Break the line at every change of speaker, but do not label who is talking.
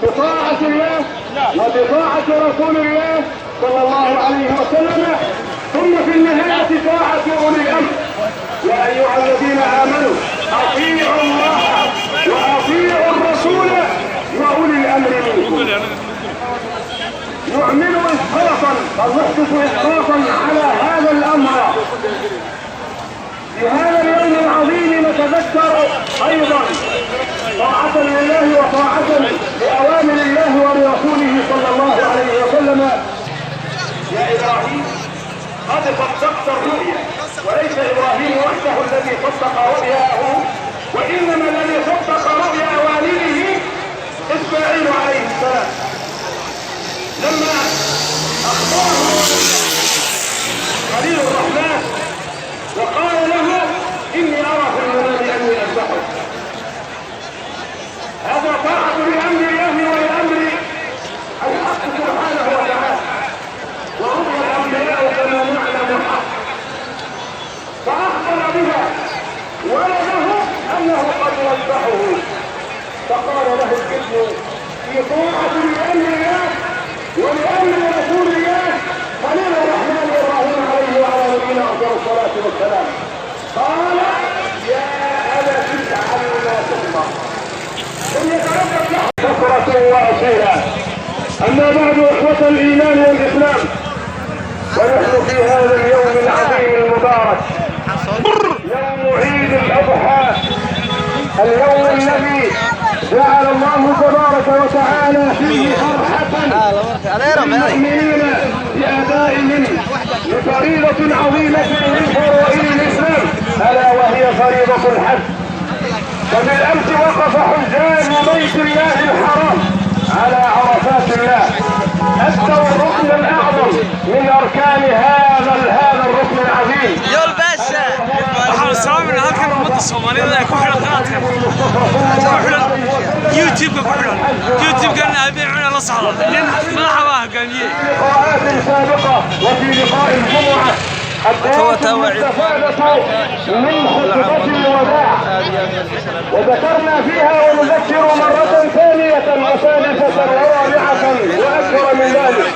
بطاعة الله وبطاعة رسول الله صلى الله عليه وسلم، ثم في النهاية طاعة أولي الأمر. يا أيها الذين آمنوا أطيعوا الله وأطيعوا الرسول وأولي الأمر منكم. نعمل إسقاطا أو نحدث إسقاطا على هذا الأمر. في هذا اليوم العظيم نتذكر أيضا طاعة لله وطاعة لأوامر الله ولرسوله صلى الله عليه وسلم. يا إبراهيم قد صدقت الرؤيا، وليس إبراهيم وحده الذي صدق رؤياه، وإنما الذي صدق رؤيا والده إسماعيل عليه السلام لما أخبره خليل الرحمن وقال له إني أرى في المنام أني أذبحك. هذا طاعة لأمر الله ولأمر الحق سبحانه وتعالى، ورؤيا الأنبياء كما نعلم الحق، فأخبر بها ولده أنه قد يذبحه، فقال له الابن في طاعة لأمر الله ولأمر رسول الله خليل الرحمن إبراهيم عليه وعلى نبينا أفضل الصلاة والسلام، قال يا أبت افعل ما تؤمر إن يتربص له بكرة وأصيلا. أما بعد إخوة الإيمان والإسلام، ونحن في هذا اليوم العظيم المبارك، يوم عيد الأضحى، اليوم الذي جعل الله تبارك وتعالى فيه فرحة للمؤمنين بأدائهم لفريضة عظيمة من فرائض الإسلام، ألا وهي فريضة الحج. فبالأمس وقف حجاج بيت الله الحرام على عرفات الله، أدوا الركن الأعظم من أركان هذا الركن العظيم.
يا الباشا waxaan salaamay halkan ummadda Soomaaliyeed ee ku xidhan qaadka YouTube-kan aabicuna la socda nin madaxa waa hogaamiye
لقاءات سابقة وفي لقاء الجمعة من خطبة الوداع، وذكرنا فيها ونذكر مرة ثانية وثالثة ورابعة وأكثر من ذلك